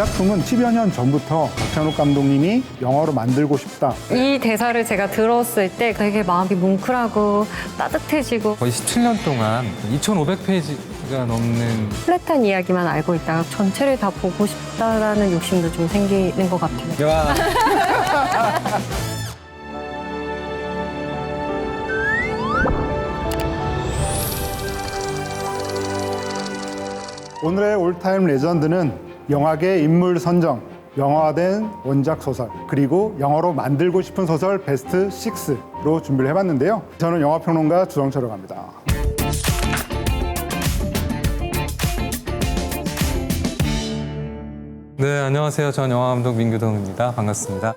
작품은 10여 년 전부터 박찬욱 감독님이 영화로 만들고 싶다. 이 대사를 제가 들었을 때 되게 마음이 뭉클하고 따뜻해지고 거의 17년 동안 2,500페이지가 넘는 플랫한 이야기만 알고 있다가 전체를 다 보고 싶다라는 욕심도 좀 생기는 것 같아요. 야. 오늘의 올타임 레전드는 영화계 인물 선정, 영화화된 원작 소설, 그리고 영화로 만들고 싶은 소설 베스트 6로 준비를 해봤는데요. 저는 영화평론가 주정철이라고 합니다. 네, 안녕하세요. 전 영화감독 민규동입니다. 반갑습니다.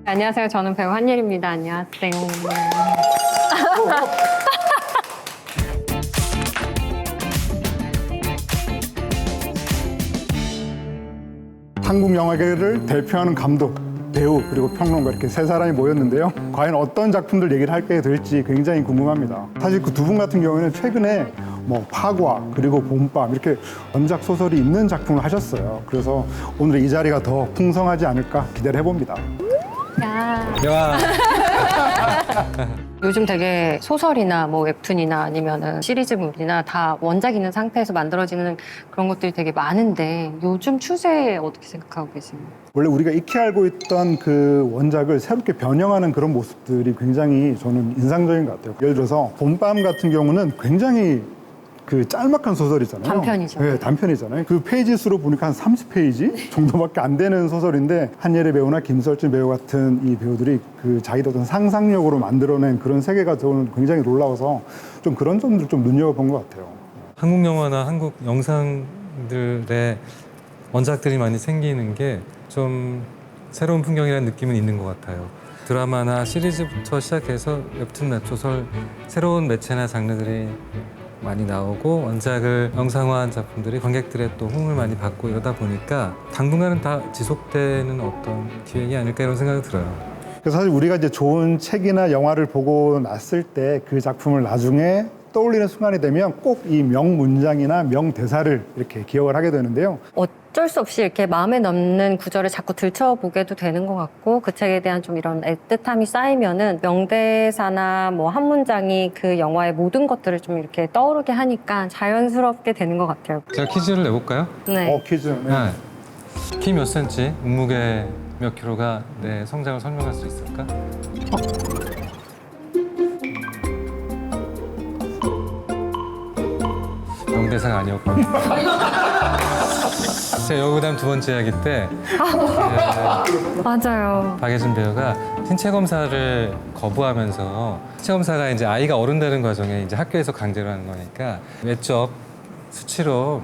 안녕하세요. 저는 배우 한예리입니다. 안녕하세요. 한국 영화계를 대표하는 감독, 배우, 그리고 평론가 이렇게 세 사람이 모였는데요. 과연 어떤 작품들 얘기를 하게 될지 굉장히 궁금합니다. 사실 그 두 분 같은 경우에는 최근에 뭐 파과, 그리고 봄밤 이렇게 원작 소설이 있는 작품을 하셨어요. 그래서 오늘 이 자리가 더 풍성하지 않을까 기대를 해봅니다. 야. 야. 요즘 되게 소설이나 뭐 웹툰이나 아니면은 시리즈물이나 다 원작 있는 상태에서 만들어지는 그런 것들이 되게 많은데 요즘 추세에 어떻게 생각하고 계십니까? 원래 우리가 익히 알고 있던 그 원작을 새롭게 변형하는 그런 모습들이 굉장히 저는 인상적인 것 같아요. 예를 들어서 봄밤 같은 경우는 굉장히 그 짤막한 소설이잖아요. 단편이죠. 네, 단편이잖아요. 그 페이지 수로 보니까 한 30페이지 정도밖에 안 되는 소설인데 한예리 배우나 김설진 배우 같은 이 배우들이 그 자기들 어떤 상상력으로 만들어낸 그런 세계가 저는 굉장히 놀라워서 좀 그런 점들 좀 눈여겨본 것 같아요. 한국 영화나 한국 영상들의 원작들이 많이 생기는 게 좀 새로운 풍경이라는 느낌은 있는 것 같아요. 드라마나 시리즈부터 시작해서 웹툰, 웹소설, 새로운 매체나 장르들이 많이 나오고 원작을 영상화한 작품들이 관객들의 또 호응을 많이 받고 이러다 보니까 당분간은 다 지속되는 어떤 기획이 아닐까 이런 생각이 들어요. 그래서 사실 우리가 이제 좋은 책이나 영화를 보고 났을 때 그 작품을 나중에 떠올리는 순간이 되면 꼭 이 명문장이나 명대사를 이렇게 기억을 하게 되는데요. 어쩔 수 없이 이렇게 마음에 남는 구절을 자꾸 들춰보게도 되는 것 같고 그 책에 대한 좀 이런 애틋함이 쌓이면은 명대사나 뭐 한 문장이 그 영화의 모든 것들을 좀 이렇게 떠오르게 하니까 자연스럽게 되는 것 같아요. 제가 퀴즈를 내볼까요? 네. 퀴즈. 네. 네. 키 몇 센치, 몸무게 몇 킬로가 내 성장을 설명할 수 있을까? 명대사가 아니었고. 제가 여고담 두 번째 이야기 때 맞아요. 박예진 배우가 신체 검사를 거부하면서 신체 검사가 이제 아이가 어른 되는 과정에 이제 학교에서 강제로 하는 거니까 외적 수치로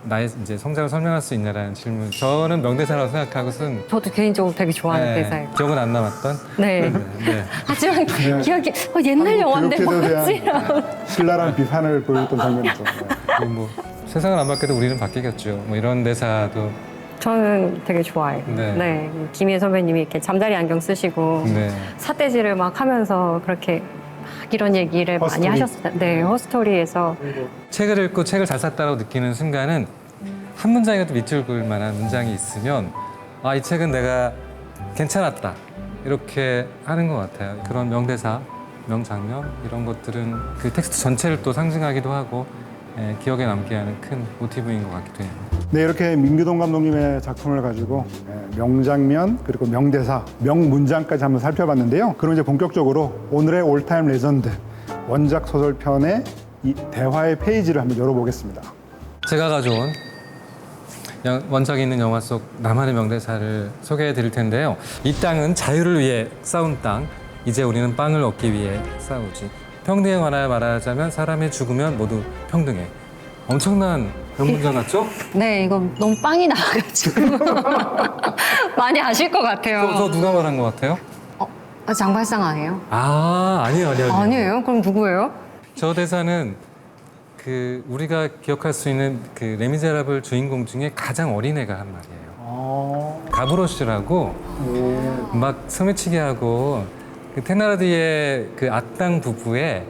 나의 이제 성장을 설명할 수 있냐라는 질문. 저는 명대사라고 생각하고선 저도 개인적으로 되게 좋아하는 대사예요. 기억은 안 남았던. 네. 네. 하지만 기억이 옛날 영화인데 교육제도에 뭐지? 대한 신랄한 비판을 보였던 장면이죠. 네. 그리고 뭐 세상을 안 바뀌어도 우리는 바뀌겠죠. 뭐 이런 대사도. 저는 되게 좋아해요. 네. 네. 김희애 선배님이 이렇게 잠자리 안경 쓰시고 네. 사태질을 막 하면서 그렇게 막 이런 얘기를 많이 허스토리. 하셨어요. 네, 허스토리에서. 책을 읽고 책을 잘 샀다고 느끼는 순간은 한 문장이라도 밑줄 그을 만한 문장이 있으면 아, 이 책은 내가 괜찮았다 이렇게 하는 것 같아요. 그런 명대사, 명장면 이런 것들은 그 텍스트 전체를 또 상징하기도 하고 기억에 남게 하는 큰 모티브인 것 같기도 해요. 네, 이렇게 민규동 감독님의 작품을 가지고 명장면, 그리고 명대사, 명문장까지 한번 살펴봤는데요. 그럼 이제 본격적으로 오늘의 올타임 레전드 원작 소설편의 이 대화의 페이지를 한번 열어보겠습니다. 제가 가져온 원작이 있는 영화 속 나만의 명대사를 소개해 드릴 텐데요. 이 땅은 자유를 위해 싸운 땅, 이제 우리는 빵을 얻기 위해 싸우지. 평등에 관하여 말하자면 사람이 죽으면 모두 평등해. 엄청난 명문장 같죠? 네, 이거 너무 빵이 나와가지고 많이 아실 것 같아요. 저 누가 말한 것 같아요? 장발상 아니에요? 아니에요. 아니에요? 그럼 누구예요? 저 대사는 그 우리가 기억할 수 있는 그 레미제라블 주인공 중에 가장 어린 애가 한 말이에요. 가브로시라고 막 소매치기 하고 그 테나르디의 그 악당 부부의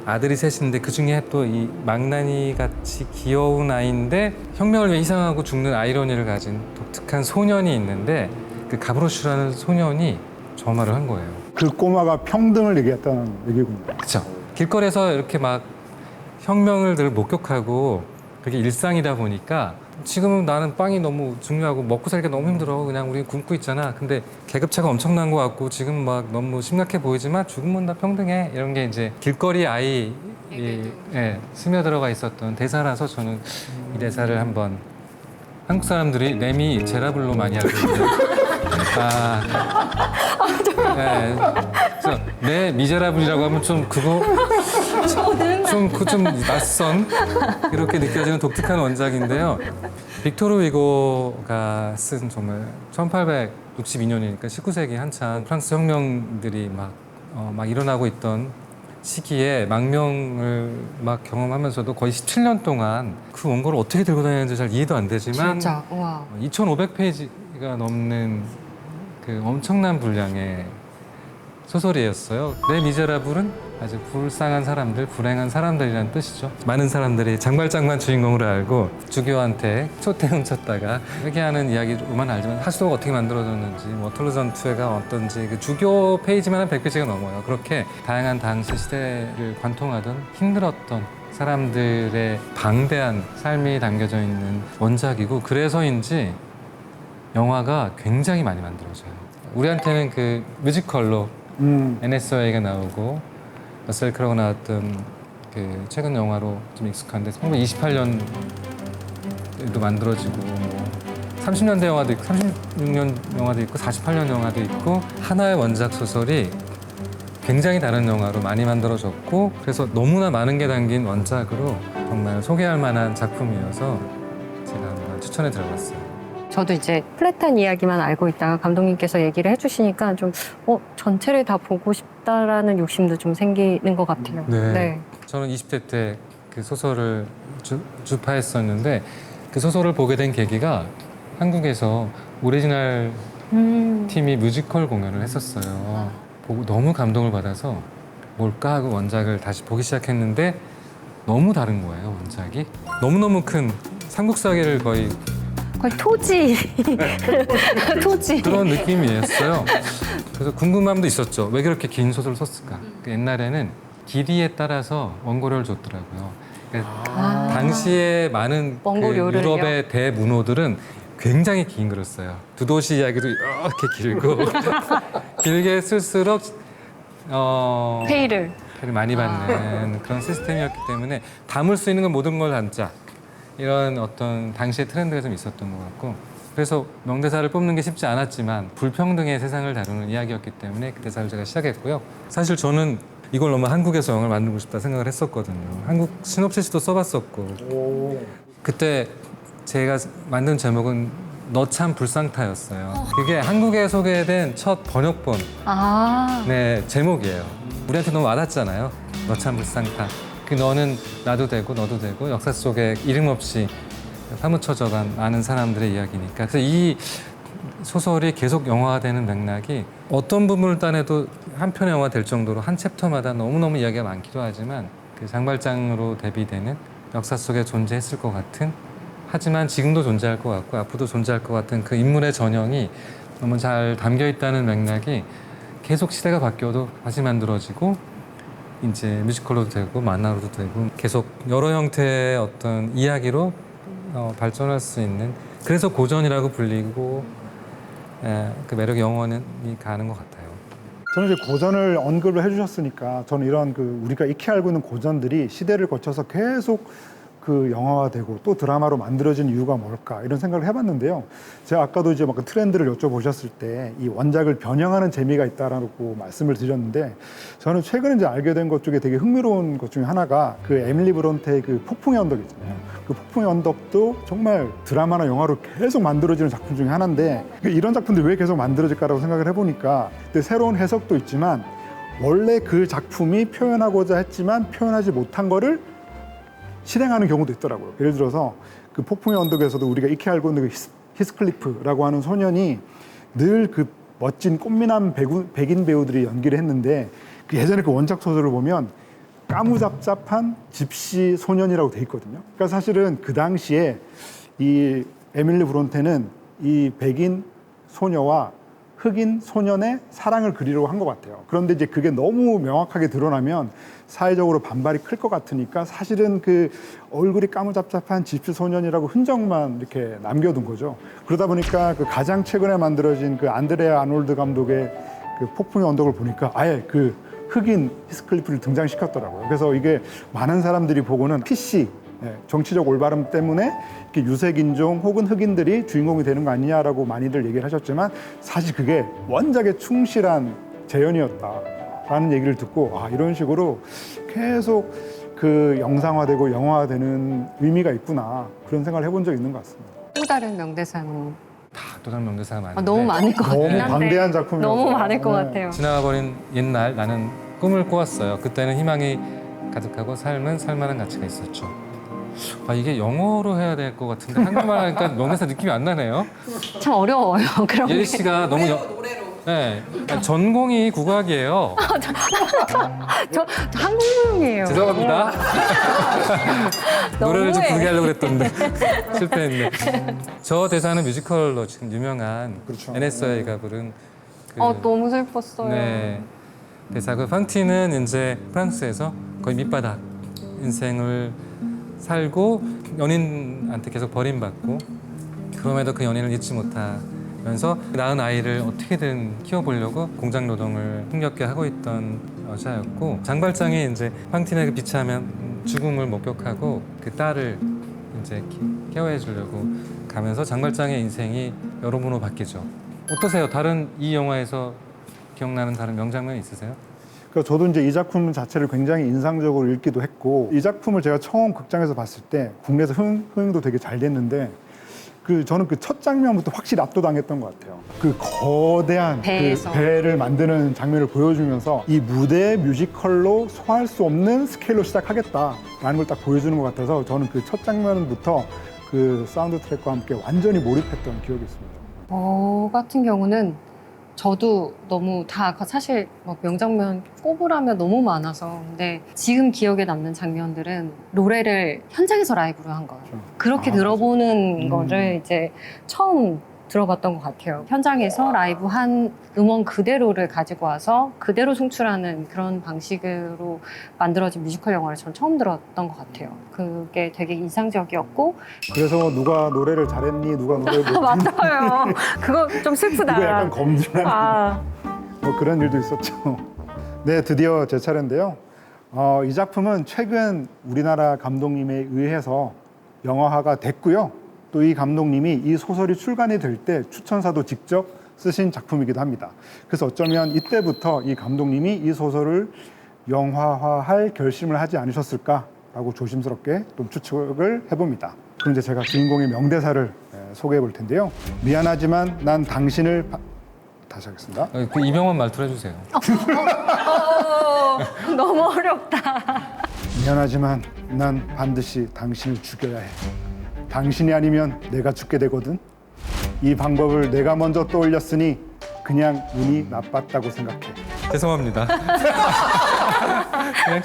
아들이 셋인데 그 중에 또 이 망나니 같이 귀여운 아이인데 혁명을 위해 희생하고 죽는 아이러니를 가진 독특한 소년이 있는데 그 가브로슈라는 소년이 저 말을 한 거예요. 그 꼬마가 평등을 얘기했다는 얘기군요. 그렇죠. 길거리에서 이렇게 막 혁명을 늘 목격하고 그게 일상이다 보니까 지금은 나는 빵이 너무 중요하고 먹고 살기가 너무 힘들어. 그냥 우리 굶고 있잖아. 근데 계급차가 엄청난 것 같고 지금 막 너무 심각해 보이지만 죽으면 다 평등해. 이런 게 이제 길거리 아이 스며들어가 있었던 대사라서 저는 이 대사를 한번 한국 사람들이 레미 제라블로 많이 알고 있는데 그래서 네 미제라블이라고 하면 좀 그거 좀 낯선 이렇게 느껴지는 독특한 원작인데요. 빅토르 위고가 쓴 정말 1862년이니까 19세기 한참 프랑스 혁명들이 막 일어나고 있던 시기에 망명을 막 경험하면서도 거의 17년 동안 그 원고를 어떻게 들고 다니는지 잘 이해도 안 되지만 진짜 와. 2,500페이지가 넘는 그 엄청난 분량의 소설이었어요. 네 미제라블은 아주 불쌍한 사람들, 불행한 사람들이라는 뜻이죠. 많은 사람들이 장발장만 주인공으로 알고 주교한테 초태형 쳤다가 회개하는 이야기로만 알지만 하수도가 어떻게 만들어졌는지, 워털루 전투회가 어떤지 그 주교 페이지만 한 100페이지가 넘어요. 그렇게 다양한 당시 시대를 관통하던 힘들었던 사람들의 방대한 삶이 담겨져 있는 원작이고 그래서인지 영화가 굉장히 많이 만들어져요. 우리한테는 그 뮤지컬로 NSY가 나오고 러셀 크로우가 나왔던 그 최근 영화로 좀 익숙한데 1928년에도 만들어지고 뭐 30년대 영화도 있고 36년 영화도 있고 48년 영화도 있고 하나의 원작 소설이 굉장히 다른 영화로 많이 만들어졌고 그래서 너무나 많은 게 담긴 원작으로 정말 소개할 만한 작품이어서 제가 한번 추천해 드려봤어요. 저도 이제 플랫한 이야기만 알고 있다가 감독님께서 얘기를 해주시니까 좀 전체를 다 보고 싶다라는 욕심도 좀 생기는 것 같아요. 네. 저는 20대 때 그 소설을 주파했었는데 그 소설을 보게 된 계기가 한국에서 오리지널 팀이 뮤지컬 공연을 했었어요. 보고 너무 감동을 받아서 뭘까 하고 원작을 다시 보기 시작했는데 너무 다른 거예요, 원작이. 너무너무 큰 삼국사기를 거의 토지. 토지. 그런 느낌이었어요. 그래서 궁금함도 있었죠. 왜 그렇게 긴 소설을 썼을까? 그 옛날에는 길이에 따라서 원고료를 줬더라고요. 그러니까 당시에 많은 그 원고료를요? 유럽의 대문호들은 굉장히 긴 글을 써요. 두 도시 이야기도 이렇게 길고 길게 쓸수록 페이를. 를 많이 받는 그런 시스템이었기 때문에 담을 수 있는 건 모든 걸 담자. 이런 어떤 당시의 트렌드가 좀 있었던 것 같고 그래서 명대사를 뽑는 게 쉽지 않았지만 불평등의 세상을 다루는 이야기였기 때문에 그 대사를 제가 시작했고요. 사실 저는 이걸 너무 한국에서 영화를 만들고 싶다 생각을 했었거든요. 한국 시놉시스도 써봤었고 그때 제가 만든 제목은 너 참 불쌍타였어요. 그게 한국에 소개된 첫 번역본 네, 제목이에요. 우리한테 너무 와닿잖아요. 너 참 불쌍타. 그 너는 나도 되고 너도 되고 역사 속에 이름 없이 파묻혀져간 많은 사람들의 이야기니까 그래서 이 소설이 계속 영화화되는 맥락이 어떤 부분을 따내도 한 편의 영화 될 정도로 한 챕터마다 너무너무 이야기가 많기도 하지만 그 장발장으로 대비되는 역사 속에 존재했을 것 같은 하지만 지금도 존재할 것 같고 앞으로도 존재할 것 같은 그 인물의 전형이 너무 잘 담겨 있다는 맥락이 계속 시대가 바뀌어도 다시 만들어지고 이제 뮤지컬로도 되고 만화로도 되고 계속 여러 형태의 어떤 이야기로 발전할 수 있는 그래서 고전이라고 불리고 그 매력의 영원히 가는 것 같아요. 저는 이제 고전을 언급을 해주셨으니까 저는 이런 그 우리가 익히 알고 있는 고전들이 시대를 거쳐서 계속 그 영화화되고 또 드라마로 만들어진 이유가 뭘까 이런 생각을 해봤는데요. 제가 아까도 이제 막 그 트렌드를 여쭤보셨을 때 이 원작을 변형하는 재미가 있다라고 말씀을 드렸는데 저는 최근에 이제 알게 된 것 중에 되게 흥미로운 것 중에 하나가 그 에밀리 브론테의 그 폭풍의 언덕 있잖아요. 그 폭풍의 언덕도 정말 드라마나 영화로 계속 만들어지는 작품 중에 하나인데 이런 작품들이 왜 계속 만들어질까라고 생각을 해보니까 새로운 해석도 있지만 원래 그 작품이 표현하고자 했지만 표현하지 못한 거를 실행하는 경우도 있더라고요. 예를 들어서 그 폭풍의 언덕에서도 우리가 익히 알고 있는 그 히스클리프라고 하는 소년이 늘 그 멋진 꽃미남 백인 배우들이 연기를 했는데 그 예전에 그 원작 소설을 보면 까무잡잡한 집시 소년이라고 돼 있거든요. 그러니까 사실은 그 당시에 이 에밀리 브론테는 이 백인 소녀와 흑인 소년의 사랑을 그리려고 한 것 같아요. 그런데 이제 그게 너무 명확하게 드러나면 사회적으로 반발이 클 것 같으니까 사실은 그 얼굴이 까무잡잡한 집시 소년이라고 흔적만 이렇게 남겨둔 거죠. 그러다 보니까 그 가장 최근에 만들어진 그 안드레아 아놀드 감독의 그 폭풍의 언덕을 보니까 아예 그 흑인 히스클리프를 등장시켰더라고요. 그래서 이게 많은 사람들이 보고는 PC, 정치적 올바름 때문에 이렇게 유색인종 혹은 흑인들이 주인공이 되는 거 아니냐라고 많이들 얘기를 하셨지만 사실 그게 원작에 충실한 재현이었다라는 얘기를 듣고 아, 이런 식으로 계속 그 영상화되고 영화화되는 의미가 있구나 그런 생각을 해본 적이 있는 것 같습니다. 또 다른 명대사는 또 다른 명대사가 많은데 너무 많을 것 같긴 너무 한데 방대한 작품이어서 너무 많을 것 네. 같아요. 지나가버린 옛날 나는 꿈을 꾸었어요. 그때는 희망이 가득하고 삶은 살만한 가치가 있었죠. 아 이게 영어로 해야 될 것 같은데 한국말 하니까 명대사 느낌이 안 나네요. 참 어려워요. 그런 예리 게. 씨가 너무 네, 전공이 국악이에요. 저 한국인이에요. 죄송합니다. 노래를 좀 너무해. 부르게 하려고 그랬던데 실패했네. 저 대사는 뮤지컬로 지금 유명한 그렇죠. NSI가 부른 그, 너무 슬펐어요. 네, 대사고 팡티는 이제 프랑스에서 거의 밑바닥 인생을 살고 연인한테 계속 버림받고 그럼에도 그 연인을 잊지 못하면서 낳은 아이를 어떻게든 키워보려고 공장 노동을 힘겹게 하고 있던 여자였고 장발장이 이제 팡틴의 그 비참한 죽음을 목격하고 그 딸을 이제 케어해 주려고 가면서 장발장의 인생이 여러모로 바뀌죠. 어떠세요? 다른 이 영화에서 기억나는 다른 명장면 있으세요? 그러니까 저도 이제 이 작품 자체를 굉장히 인상적으로 읽기도 했고 이 작품을 제가 처음 극장에서 봤을 때 국내에서 흥행도 되게 잘 됐는데 저는 그 첫 장면부터 확실히 압도당했던 것 같아요. 그 거대한 배에서. 그 배를 만드는 장면을 보여주면서 이 무대 뮤지컬로 소화할 수 없는 스케일로 시작하겠다라는 걸 딱 보여주는 것 같아서 저는 그 첫 장면부터 그 사운드 트랙과 함께 완전히 몰입했던 기억이 있습니다. 저 같은 경우는 저도 너무 다 사실 막 명장면 꼽으라면 너무 많아서 근데 지금 기억에 남는 장면들은 노래를 현장에서 라이브로 한 거예요. 그렇게 아, 들어보는 맞아. 거를 이제 처음 들어봤던 것 같아요. 현장에서 라이브 한 음원 그대로를 가지고 와서 그대로 송출하는 그런 방식으로 만들어진 뮤지컬 영화를 전 처음 들었던 것 같아요. 그게 되게 인상적이었고 그래서 누가 노래를 잘했니, 누가 노래를 못했니 맞아요. 그거 좀 슬프다. 이거 약간 검증하는 아. 뭐 그런 일도 있었죠. 네, 드디어 제 차례인데요. 이 작품은 최근 우리나라 감독님에 의해서 영화화가 됐고요. 또 이 감독님이 이 소설이 출간이 될 때 추천사도 직접 쓰신 작품이기도 합니다. 그래서 어쩌면 이때부터 이 감독님이 이 소설을 영화화할 결심을 하지 않으셨을까라고 조심스럽게 좀 추측을 해봅니다. 그럼 이제 제가 주인공의 명대사를 소개해 볼 텐데요. 미안하지만 난 당신을 다시 하겠습니다. 그 이병헌 말투로 해주세요. 너무 어렵다. 미안하지만 난 반드시 당신을 죽여야 해. 당신이 아니면 내가 죽게 되거든. 이 방법을 내가 먼저 떠올렸으니 그냥 운이 나빴다고 생각해. 죄송합니다. 그냥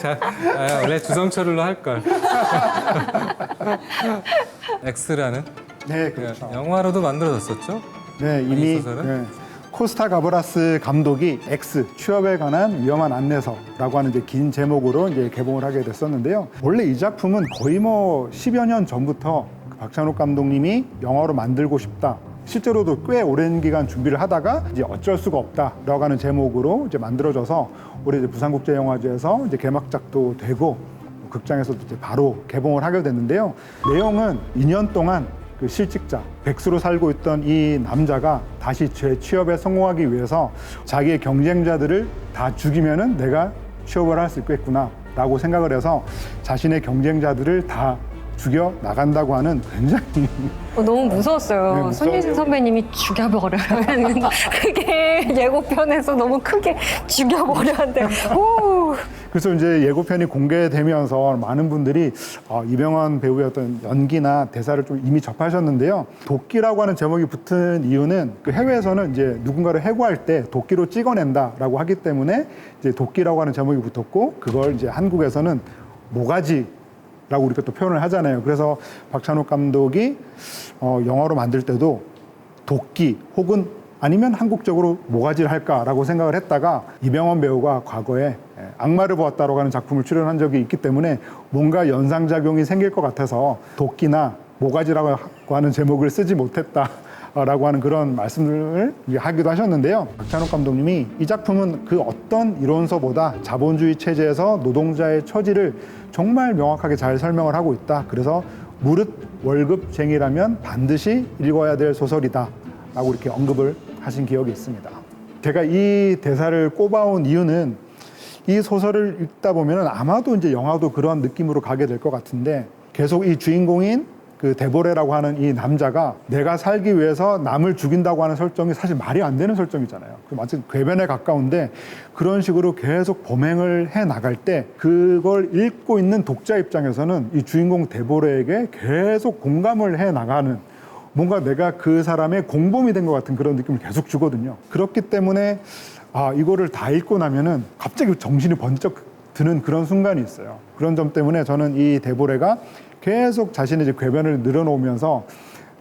원래 주성철로 할 걸. X라는 네, 그렇죠. 영화로도 만들어졌었죠. 네, 이 이미 소설은? 코스타 가브라스 감독이 X 취업에 관한 위험한 안내서라고 하는 이제 긴 제목으로 이제 개봉을 하게 됐었는데요. 원래 이 작품은 거의 뭐 10여 년 전부터 박찬욱 감독님이 영화로 만들고 싶다. 실제로도 꽤 오랜 기간 준비를 하다가 이제 어쩔 수가 없다라고 하는 제목으로 이제 만들어져서 올해 이제 부산국제영화제에서 이제 개막작도 되고 극장에서도 이제 바로 개봉을 하게 됐는데요. 내용은 2년 동안 그 실직자, 백수로 살고 있던 이 남자가 다시 재취업에 성공하기 위해서 자기의 경쟁자들을 다 죽이면은 내가 취업을 할 수 있겠구나라고 생각을 해서 자신의 경쟁자들을 다 죽여 나간다고 하는 굉장히 너무 무서웠어요. 네, 무서워요. 손예진 선배님이 죽여버려요. 그게 예고편에서 너무 크게 죽여버려 한데, 오! 그래서 이제 예고편이 공개되면서 많은 분들이 이병헌 배우의 어떤 연기나 대사를 좀 이미 접하셨는데요. 도끼라고 하는 제목이 붙은 이유는 그 해외에서는 이제 누군가를 해고할 때 도끼로 찍어낸다라고 하기 때문에 이제 도끼라고 하는 제목이 붙었고, 그걸 이제 한국에서는 모가지라고 우리가 또 표현을 하잖아요. 그래서 박찬욱 감독이 영화로 만들 때도 도끼 혹은 아니면 한국적으로 모가지를 할까라고 생각을 했다가 이병헌 배우가 과거에 악마를 보았다라고 하는 작품을 출연한 적이 있기 때문에 뭔가 연상작용이 생길 것 같아서 도끼나 모가지라고 하는 제목을 쓰지 못했다라고 하는 그런 말씀을 하기도 하셨는데요. 박찬욱 감독님이 이 작품은 그 어떤 이론서보다 자본주의 체제에서 노동자의 처지를 정말 명확하게 잘 설명을 하고 있다. 그래서 무릇 월급쟁이라면 반드시 읽어야 될 소설이다 라고 이렇게 언급을 하신 기억이 있습니다. 제가 이 대사를 꼽아온 이유는 이 소설을 읽다 보면 아마도 이제 영화도 그런 느낌으로 가게 될 것 같은데, 계속 이 주인공인 그 데보레라고 하는 이 남자가 내가 살기 위해서 남을 죽인다고 하는 설정이 사실 말이 안 되는 설정이잖아요. 마치 궤변에 가까운데 그런 식으로 계속 범행을 해 나갈 때 그걸 읽고 있는 독자 입장에서는 이 주인공 데보레에게 계속 공감을 해 나가는, 뭔가 내가 그 사람의 공범이 된 것 같은 그런 느낌을 계속 주거든요. 그렇기 때문에 이거를 다 읽고 나면은 갑자기 정신이 번쩍 드는 그런 순간이 있어요. 그런 점 때문에 저는 이 데보레가 계속 자신의 이제 궤변을 늘어놓으면서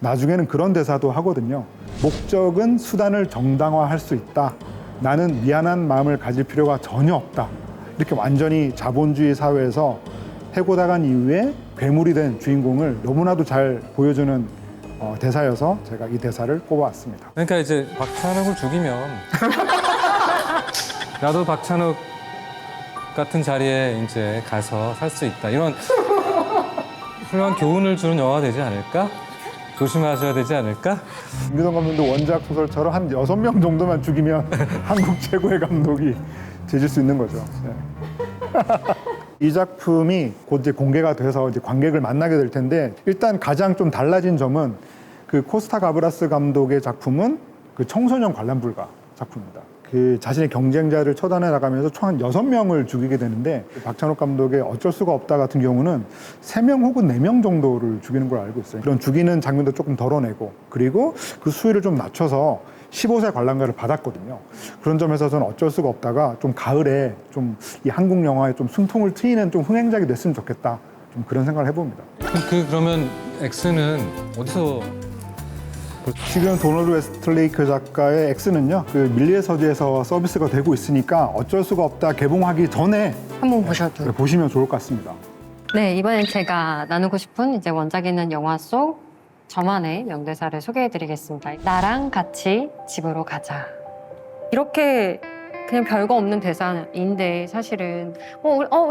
나중에는 그런 대사도 하거든요. 목적은 수단을 정당화할 수 있다. 나는 미안한 마음을 가질 필요가 전혀 없다. 이렇게 완전히 자본주의 사회에서 해고당한 이후에 괴물이 된 주인공을 너무나도 잘 보여주는 대사여서 제가 이 대사를 꼽아왔습니다. 그러니까 이제 박찬욱을 죽이면 나도 박찬욱 같은 자리에 이제 가서 살 수 있다. 이런 훌륭한 교훈을 주는 영화가 되지 않을까? 조심하셔야 되지 않을까? 김기동 감독도 원작 소설처럼 한 6명 정도만 죽이면 한국 최고의 감독이 되질 수 있는 거죠. 네. 이 작품이 곧 이제 공개가 돼서 이제 관객을 만나게 될 텐데, 일단 가장 좀 달라진 점은 그 코스타 가브라스 감독의 작품은 그 청소년 관람 불가 작품입니다. 그 자신의 경쟁자를 처단해 나가면서 총 한 6명을 죽이게 되는데, 박찬욱 감독의 어쩔 수가 없다 같은 경우는 3명 혹은 4명 정도를 죽이는 걸 알고 있어요. 그런 죽이는 장면도 조금 덜어내고, 그리고 그 수위를 좀 낮춰서 15세 관람가를 받았거든요. 그런 점에서 저는 어쩔 수가 없다가 좀 가을에 좀 이 한국 영화에 좀 숨통을 트이는 좀 흥행작이 됐으면 좋겠다. 좀 그런 생각을 해봅니다. 그러면 X는 어디서 지금 도널드 웨스트레이크 작가의 X는요, 그 밀리의 서재에서 서비스가 되고 있으니까 어쩔 수가 없다 개봉하기 전에 한번 보셔도. 보시면 좋을 것 같습니다. 네, 이번엔 제가 나누고 싶은 이제 원작에 있는 영화 속 저만의 명대사를 소개해드리겠습니다. 나랑 같이 집으로 가자. 이렇게 그냥 별거 없는 대사인데 사실은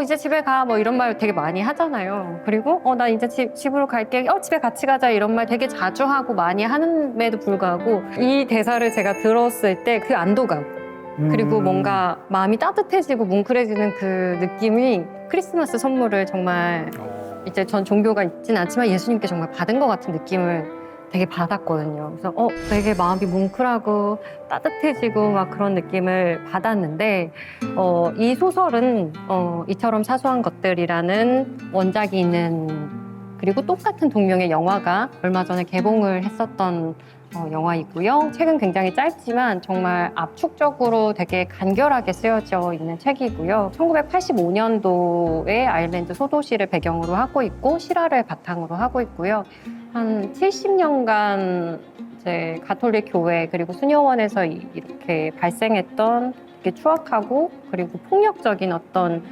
이제 집에 가 뭐 이런 말 되게 많이 하잖아요. 그리고 나 이제 집으로 갈게. 집에 같이 가자 이런 말 되게 자주 하고 많이 하는데도 불구하고 이 대사를 제가 들었을 때 그 안도감 그리고 뭔가 마음이 따뜻해지고 뭉클해지는 그 느낌이 크리스마스 선물을 정말 이제 전 종교가 있진 않지만 예수님께 정말 받은 것 같은 느낌을 되게 받았거든요. 그래서 되게 마음이 뭉클하고 따뜻해지고 막 그런 느낌을 받았는데 이 소설은 이처럼 사소한 것들이라는 원작이 있는, 그리고 똑같은 동명의 영화가 얼마 전에 개봉을 했었던 영화이고요. 책은 굉장히 짧지만 정말 압축적으로 되게 간결하게 쓰여져 있는 책이고요. 1985년도에 아일랜드 소도시를 배경으로 하고 있고 실화를 바탕으로 하고 있고요. 한 70년간 이제 가톨릭 교회 그리고 수녀원에서 이렇게 발생했던 되게 추악하고 그리고 폭력적인 어떤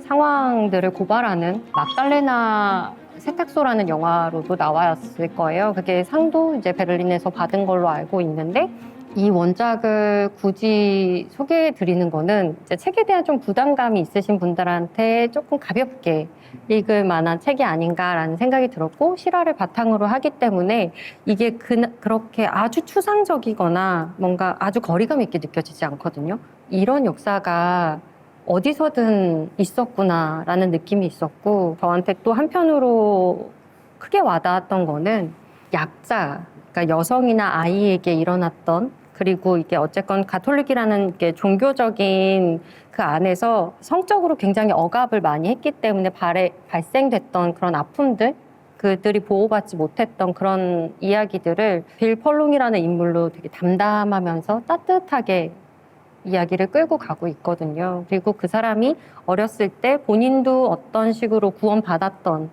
상황들을 고발하는 막달레나 세탁소라는 영화로도 나왔을 거예요. 그게 상도 이제 베를린에서 받은 걸로 알고 있는데, 이 원작을 굳이 소개해 드리는 거는 이제 책에 대한 좀 부담감이 있으신 분들한테 조금 가볍게 읽을 만한 책이 아닌가라는 생각이 들었고, 실화를 바탕으로 하기 때문에 이게 그렇게 아주 추상적이거나 뭔가 아주 거리감 있게 느껴지지 않거든요. 이런 역사가 어디서든 있었구나라는 느낌이 있었고, 저한테 또 한편으로 크게 와닿았던 거는 약자, 그러니까 여성이나 아이에게 일어났던, 그리고 이게 어쨌건 가톨릭이라는 게 종교적인 그 안에서 성적으로 굉장히 억압을 많이 했기 때문에 발생됐던 그런 아픔들, 그들이 보호받지 못했던 그런 이야기들을 빌 펄롱이라는 인물로 되게 담담하면서 따뜻하게 이야기를 끌고 가고 있거든요. 그리고 그 사람이 어렸을 때 본인도 어떤 식으로 구원받았던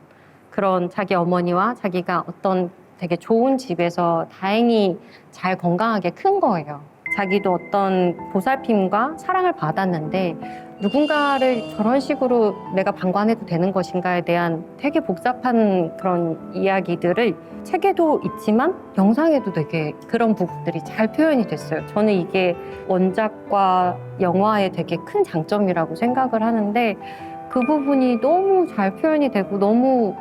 그런 자기 어머니와 자기가 어떤 되게 좋은 집에서 다행히 잘 건강하게 큰 거예요. 자기도 어떤 보살핌과 사랑을 받았는데 누군가를 저런 식으로 내가 방관해도 되는 것인가에 대한 되게 복잡한 그런 이야기들을 책에도 있지만 영상에도 되게 그런 부분들이 잘 표현이 됐어요. 저는 이게 원작과 영화의 되게 큰 장점이라고 생각을 하는데 그 부분이 너무 잘 표현이 되고 너무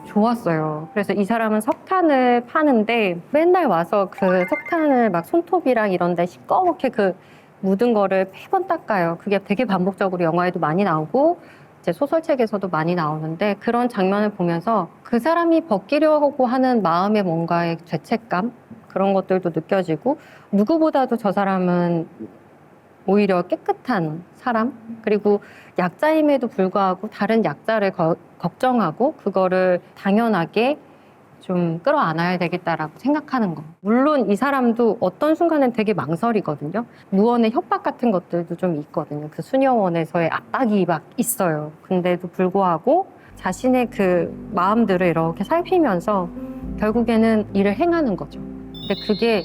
좋았어요. 그래서 이 사람은 석탄을 파는데 맨날 와서 그 석탄을 막 손톱이랑 이런 데 시꺼멓게 그 묻은 거를 매번 닦아요. 그게 되게 반복적으로 영화에도 많이 나오고 이제 소설책에서도 많이 나오는데 그런 장면을 보면서 그 사람이 벗기려고 하는 마음의 뭔가의 죄책감 그런 것들도 느껴지고 누구보다도 저 사람은 오히려 깨끗한 사람 그리고 약자임에도 불구하고 다른 약자를 걱정하고 그거를 당연하게 좀 끌어안아야 되겠다라고 생각하는 거. 물론 이 사람도 어떤 순간엔 되게 망설이거든요. 무언의 협박 같은 것들도 좀 있거든요. 그 수녀원에서의 압박이 막 있어요. 근데도 불구하고 자신의 그 마음들을 이렇게 살피면서 결국에는 일을 행하는 거죠. 근데 그게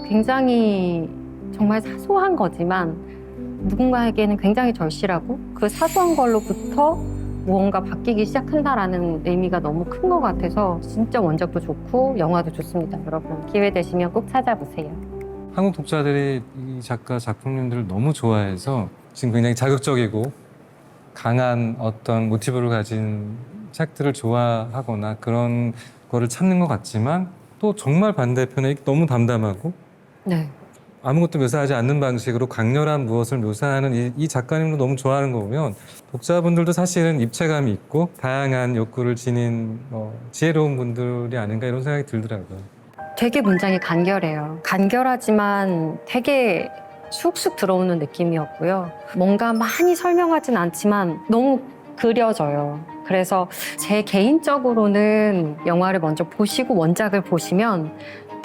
굉장히 정말 사소한 거지만 누군가에게는 굉장히 절실하고 그 사소한 걸로부터 무언가 바뀌기 시작한다라는 의미가 너무 큰 것 같아서 진짜 원작도 좋고 영화도 좋습니다. 여러분 기회 되시면 꼭 찾아보세요. 한국 독자들이 이 작가 작품님들을 너무 좋아해서 지금 굉장히 자극적이고 강한 어떤 모티브를 가진 책들을 좋아하거나 그런 거를 찾는 것 같지만 또 정말 반대편에 너무 담담하고 네. 아무것도 묘사하지 않는 방식으로 강렬한 무엇을 묘사하는 이 작가님도 너무 좋아하는 거 보면 독자분들도 사실은 입체감이 있고 다양한 욕구를 지닌 지혜로운 분들이 아닌가 이런 생각이 들더라고요. 되게 문장이 간결해요. 간결하지만 되게 쑥쑥 들어오는 느낌이었고요. 뭔가 많이 설명하진 않지만 너무 그려져요. 그래서 제 개인적으로는 영화를 먼저 보시고 원작을 보시면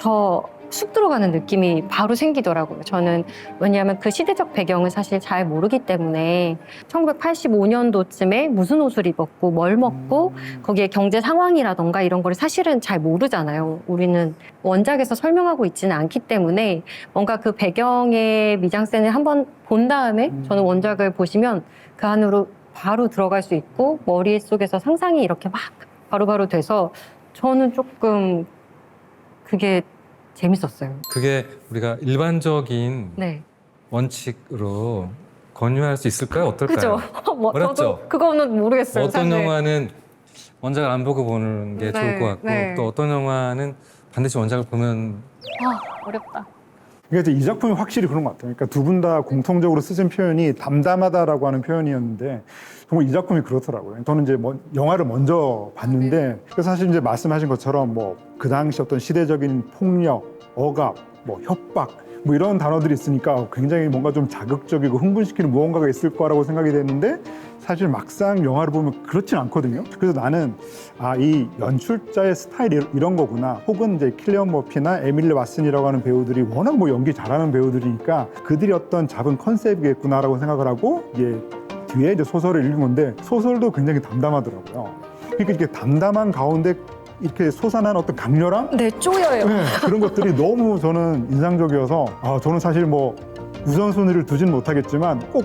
더 쑥 들어가는 느낌이 바로 생기더라고요. 저는 왜냐하면 그 시대적 배경을 사실 잘 모르기 때문에 1985년도쯤에 무슨 옷을 입었고 뭘 먹고 거기에 경제 상황이라던가 이런 거를 사실은 잘 모르잖아요. 우리는 원작에서 설명하고 있지는 않기 때문에 뭔가 그 배경의 미장센을 한번 본 다음에 저는 원작을 보시면 그 안으로 바로 들어갈 수 있고 머릿속에서 상상이 이렇게 막 바로바로 돼서 저는 조금 그게 재밌었어요. 그게 우리가 일반적인 네. 원칙으로 권유할 수 있을까요? 어떨까요? 그죠? 뭐, 어렵죠? 저도 그거는 모르겠어요. 어떤 사실. 영화는 원작을 안 보고 보는 게 네, 좋을 것 같고 네. 또 어떤 영화는 반드시 원작을 보면 어렵다. 그러니까 이 작품이 확실히 그런 것 같아요. 그러니까 두 분 다 공통적으로 쓰신 표현이 담담하다라고 하는 표현이었는데 정말 이 작품이 그렇더라고요. 저는 이제 영화를 먼저 봤는데 그래서 사실 이제 말씀하신 것처럼 그 당시 어떤 시대적인 폭력, 억압, 협박 이런 단어들이 있으니까 굉장히 뭔가 좀 자극적이고 흥분시키는 무언가가 있을 거라고 생각이 됐는데 사실 막상 영화를 보면 그렇진 않거든요. 그래서 나는 이 연출자의 스타일이 이런 거구나. 혹은 이제 킬리언 머피나 에밀리 왓슨이라고 하는 배우들이 워낙 연기 잘하는 배우들이니까 그들이 어떤 잡은 컨셉이겠구나라고 생각을 하고 뒤에 이제 소설을 읽은 건데 소설도 굉장히 담담하더라고요. 그러니까 이렇게 담담한 가운데 이렇게 솟아난 어떤 강렬함? 네, 쪼여요. 네, 그런 것들이 너무 저는 인상적이어서 저는 사실 우선순위를 두진 못하겠지만 꼭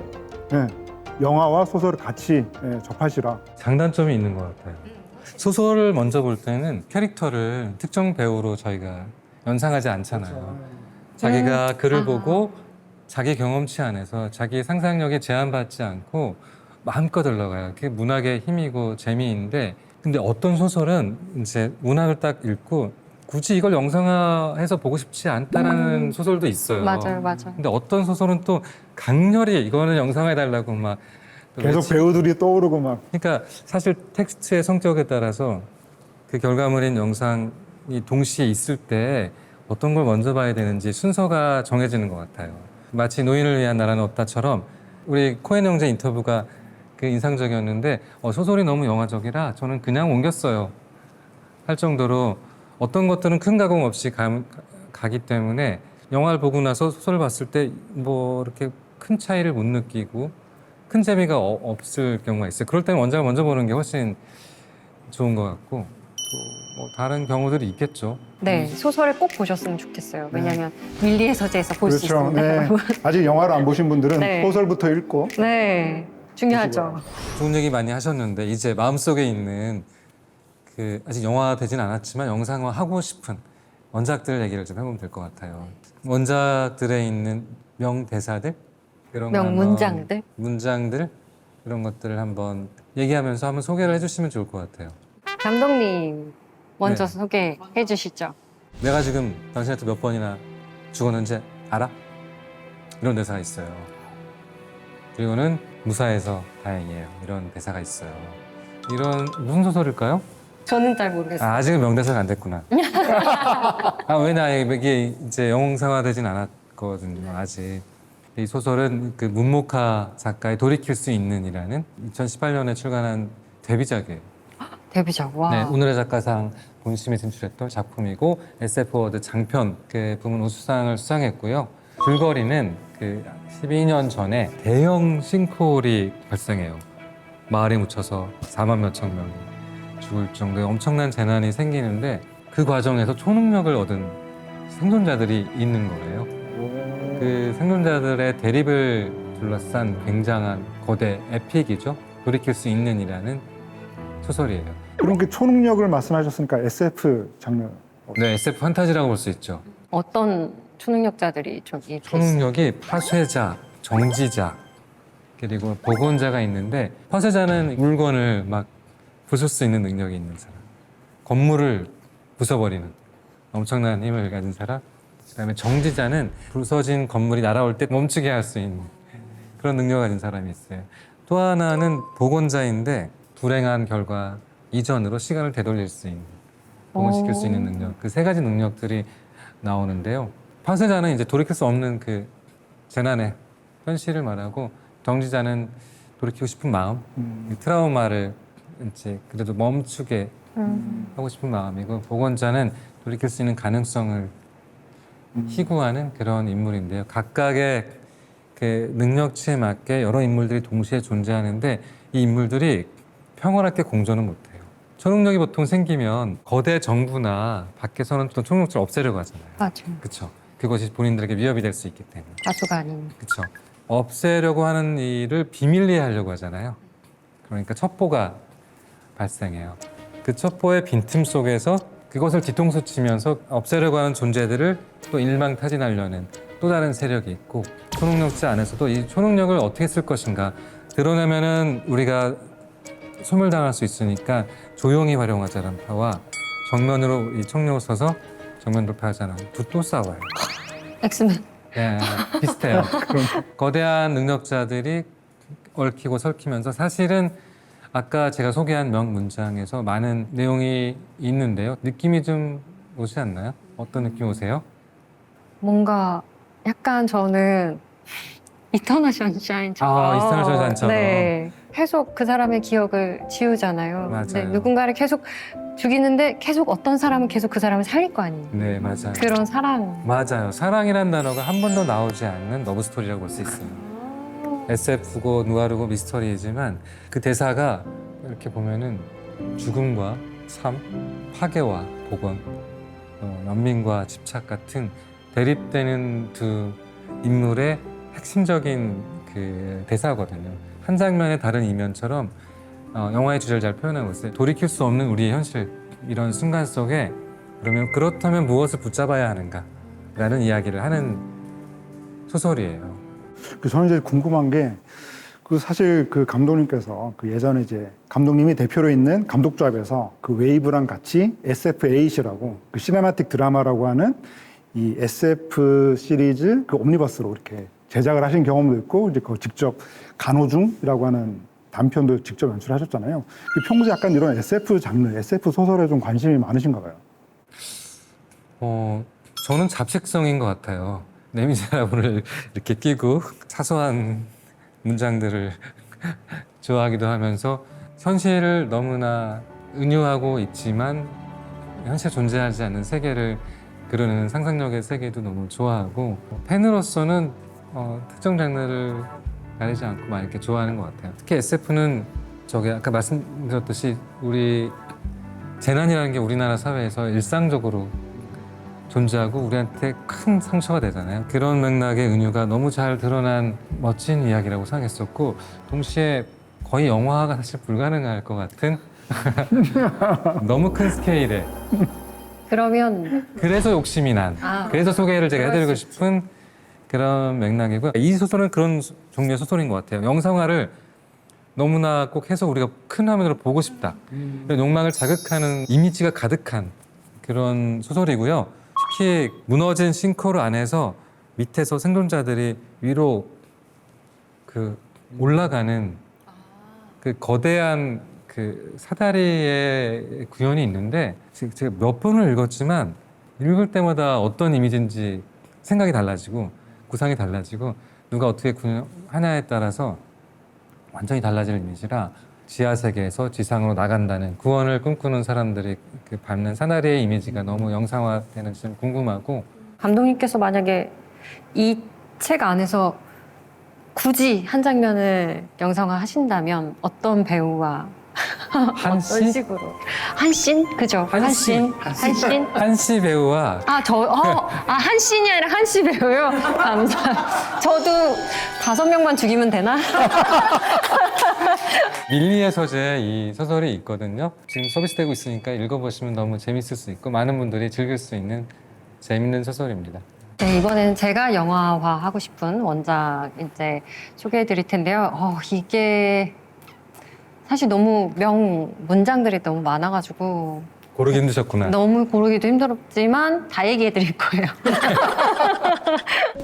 영화와 소설을 같이 접하시라. 장단점이 있는 것 같아요. 소설을 먼저 볼 때는 캐릭터를 특정 배우로 저희가 연상하지 않잖아요. 자기가 글을 보고 자기 경험치 안에서 자기 상상력에 제한받지 않고 마음껏 흘러가요. 그게 문학의 힘이고 재미인데 근데 어떤 소설은 이제 문학을 딱 읽고 굳이 이걸 영상화해서 보고 싶지 않다라는 소설도 있어요. 맞아요. 근데 어떤 소설은 또 강렬히 이거는 영상화해달라고 막 계속 배우들이 떠오르고 막. 그러니까 사실 텍스트의 성격에 따라서 그 결과물인 영상이 동시에 있을 때 어떤 걸 먼저 봐야 되는지 순서가 정해지는 것 같아요. 마치 노인을 위한 나라는 없다처럼 우리 코엔 형제 인터뷰가 그 인상적이었는데 소설이 너무 영화적이라 저는 그냥 옮겼어요. 할 정도로 어떤 것들은 큰 가공 없이 가기 때문에 영화를 보고 나서 소설을 봤을 때 뭐 이렇게 큰 차이를 못 느끼고 큰 재미가 없을 경우가 있어요. 그럴 때는 원작을 먼저 보는 게 훨씬 좋은 것 같고 또 뭐 다른 경우들이 있겠죠. 네, 소설을 꼭 보셨으면 좋겠어요. 왜냐하면 밀리의 서재에서 볼 수 그렇죠. 있습니다. 네. 아직 영화를 안 보신 분들은 네. 소설부터 읽고 네, 중요하죠. 좋은 얘기 많이 하셨는데 이제 마음속에 있는 그 아직 영화 되진 않았지만 영상화 하고 싶은 원작들 얘기를 좀 해보면 될 것 같아요. 원작들에 있는 명대사들 이런 거 명문장들? 문장들 이런 것들을 한번 얘기하면서 한번 소개를 해주시면 좋을 것 같아요. 감독님 먼저 네. 소개해 주시죠. 내가 지금 당신한테 몇 번이나 죽었는지 알아? 이런 대사가 있어요. 그리고는 무사해서 다행이에요. 이런 대사가 있어요. 이런 무슨 소설일까요? 저는 잘 모르겠어요. 아직은 명대사가 안 됐구나. 왜냐 이게 이제 영상화되진 않았거든요. 아직. 이 소설은 그 문목하 작가의 돌이킬 수 있는이라는 2018년에 출간한 데뷔작이에요. 데뷔작, 와. 네, 오늘의 작가상 본심에 진출했던 작품이고 SF워드 장편 그 부문 우수상을 수상했고요. 줄거리는 그 12년 전에 대형 싱크홀이 발생해요. 마을에 묻혀서 4만 몇천 명이 죽을 정도의 엄청난 재난이 생기는데 그 과정에서 초능력을 얻은 생존자들이 있는 거예요. 그 생존자들의 대립을 둘러싼 굉장한 거대 에픽이죠. 돌이킬 수 있는이라는 소설이에요. 그럼 그 초능력을 말씀하셨으니까 SF 장르 네, SF 판타지라고 볼 수 있죠. 어떤 초능력자들이 좀 이렇게 초능력이 파쇄자, 정지자, 그리고 복원자가 있는데 파쇄자는 물건을 막 부술 수 있는 능력이 있는 사람, 건물을 부숴버리는 엄청난 힘을 가진 사람, 그다음에 정지자는 부서진 건물이 날아올 때 멈추게 할 수 있는 그런 능력을 가진 사람이 있어요. 또 하나는 복원자인데 불행한 결과 이전으로 시간을 되돌릴 수 있는, 복원시킬 수 있는 능력, 그 세 가지 능력들이 나오는데요. 파쇄자는 이제 돌이킬 수 없는 그 재난의 현실을 말하고, 정지자는 돌이키고 싶은 마음, 이 트라우마를 이제 그래도 멈추게 하고 싶은 마음이고, 복원자는 돌이킬 수 있는 가능성을 희구하는 그런 인물인데요. 각각의 그 능력치에 맞게 여러 인물들이 동시에 존재하는데 이 인물들이 평화롭게 공존은 못해요. 초능력이 보통 생기면 거대 정부나 밖에서는 또 초능력을 없애려고 하잖아요. 맞아. 그렇죠. 그것이 본인들에게 위협이 될 수 있기 때문에. 가수가 아닌. 그렇죠. 없애려고 하는 일을 비밀리에 하려고 하잖아요. 그러니까 첩보가 발생해요. 그 첩보의 빈틈 속에서 그것을 뒤통수 치면서 없애려고 하는 존재들을 또 일망타진하려는 또 다른 세력이 있고, 초능력자 안에서도 이 초능력을 어떻게 쓸 것인가 드러내면은 우리가 소멸당할 수 있으니까 조용히 활용하자는 파와 정면으로 이 총력을 써서 정면 돌파하자는 또 싸워요. 엑스맨. 예, 비슷해요. 거대한 능력자들이 얽히고 설키면서 사실은 아까 제가 소개한 명문장에서 많은 내용이 있는데요. 느낌이 좀 오지 않나요? 어떤 느낌 오세요? 뭔가 약간 저는 이터널 선샤인처럼. 이터널 선샤인처럼. 네. 계속 그 사람의 기억을 지우잖아요. 맞아요. 근데 누군가를 계속 죽이는데 계속 어떤 사람은 계속 그 사람을 살릴 거 아니에요. 네, 맞아요. 그런 사랑. 맞아요. 사랑이란 단어가 한 번도 나오지 않는 러브스토리라고 볼 수 있어요. SF고 누아르고 미스터리이지만 그 대사가 이렇게 보면은 죽음과 삶, 파괴와 복원, 연민과 집착 같은 대립되는 두 인물의 핵심적인 그 대사거든요. 한 장면의 다른 이면처럼 영화의 주제를 잘 표현하고 있어요. 돌이킬 수 없는 우리의 현실, 이런 순간 속에 그러면 그렇다면 무엇을 붙잡아야 하는가라는 이야기를 하는 소설이에요. 저는 이제 궁금한 게 그 사실 그 감독님께서 그 예전에 이제 감독님이 대표로 있는 감독조합에서 그 웨이브랑 같이 SF8이라고 그 시네마틱 드라마라고 하는 이 SF 시리즈 그 옴니버스로 이렇게 제작을 하신 경험도 있고 이제 그 직접 간호중이라고 하는 단편도 직접 연출하셨잖아요. 평소에 약간 이런 SF 장르, SF 소설에 좀 관심이 많으신가 봐요. 저는 잡식성인 것 같아요. 레미제라블을 이렇게 끼고 사소한 문장들을 좋아하기도 하면서 현실을 너무나 은유하고 있지만 현실에 존재하지 않는 세계를 그리는 상상력의 세계도 너무 좋아하고 팬으로서는 특정 장르를 가리지 않고 막 이렇게 좋아하는 것 같아요. 특히 SF는 저게 아까 말씀드렸듯이 우리 재난이라는 게 우리나라 사회에서 일상적으로 존재하고 우리한테 큰 상처가 되잖아요. 그런 맥락의 은유가 너무 잘 드러난 멋진 이야기라고 생각했었고 동시에 거의 영화화가 사실 불가능할 것 같은 너무 큰 스케일에 그러면 그래서 욕심이 난 그래서 소개를 제가 해드리고 싶은 그런 맥락이고요. 이 소설은 그런 종류의 소설인 것 같아요. 영상화를 너무나 꼭 해서 우리가 큰 화면으로 보고 싶다. 그런 욕망을 자극하는 이미지가 가득한 그런 소설이고요. 특히 무너진 싱크홀 안에서 밑에서 생존자들이 위로 그 올라가는 그 거대한 그 사다리의 구현이 있는데 제가 몇 번을 읽었지만 읽을 때마다 어떤 이미지인지 생각이 달라지고 구상이 달라지고 누가 어떻게 구현하냐에 따라서 완전히 달라질 이미지라 지하 세계에서 지상으로 나간다는 구원을 꿈꾸는 사람들이 그 밟는 사다리의 이미지가 너무 영상화되는지 좀 궁금하고 감독님께서 만약에 이 책 안에서 굳이 한 장면을 영상화 하신다면 어떤 배우와 어떤 한시? 식으로 한씬 그죠? 한씬 한시 배우와 한씬이 아니라 한씨 배우요. 감사. 저도 5명만 죽이면 되나? 밀리의 서재 이 소설이 있거든요. 지금 서비스되고 있으니까 읽어보시면 너무 재밌을 수 있고 많은 분들이 즐길 수 있는 재밌는 소설입니다. 네, 이번에는 제가 영화화 하고 싶은 원작 이제 소개해 드릴 텐데요. 이게 사실 너무 문장들이 너무 많아가지고 고르기 힘드셨구나. 너무 고르기도 힘들었지만 다 얘기해 드릴 거예요.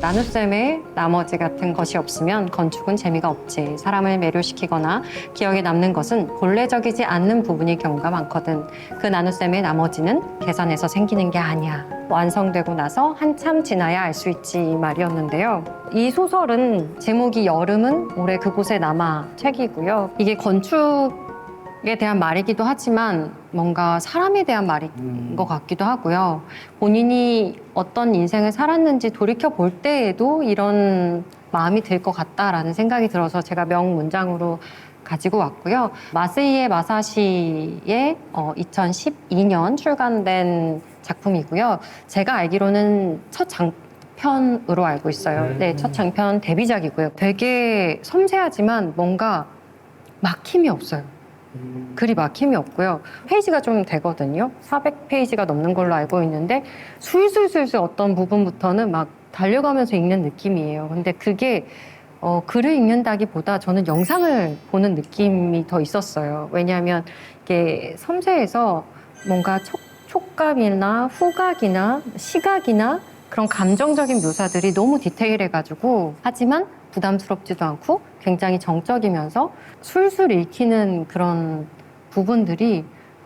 나눗셈의 나머지 같은 것이 없으면 건축은 재미가 없지. 사람을 매료시키거나 기억에 남는 것은 본래적이지 않는 부분일 경우가 많거든. 그 나눗셈의 나머지는 계산해서 생기는 게 아니야. 완성되고 나서 한참 지나야 알 수 있지 이 말이었는데요. 이 소설은 제목이 여름은 올해 그곳에 남아 책이고요. 이게 건축에 대한 말이기도 하지만 뭔가 사람에 대한 말인 것 같기도 하고요. 본인이 어떤 인생을 살았는지 돌이켜 볼 때에도 이런 마음이 들 것 같다라는 생각이 들어서 제가 명문장으로 가지고 왔고요. 마세이에 마사시의 2012년 출간된 작품이고요. 제가 알기로는 첫 장편으로 알고 있어요. 네, 첫 장편 데뷔작이고요. 되게 섬세하지만 뭔가 막힘이 없어요. 글이 막힘이 없고요. 페이지가 좀 되거든요. 400페이지가 넘는 걸로 알고 있는데 술술술술 어떤 부분부터는 막 달려가면서 읽는 느낌이에요. 근데 그게 글을 읽는다기보다 저는 영상을 보는 느낌이 더 있었어요. 왜냐하면 이게 섬세해서 뭔가 촉감이나 후각이나 시각이나 그런 감정적인 묘사들이 너무 디테일해가지고 하지만 부담스럽지도 않고 굉장히 정적이면서 술술 읽히는 그런 부분들이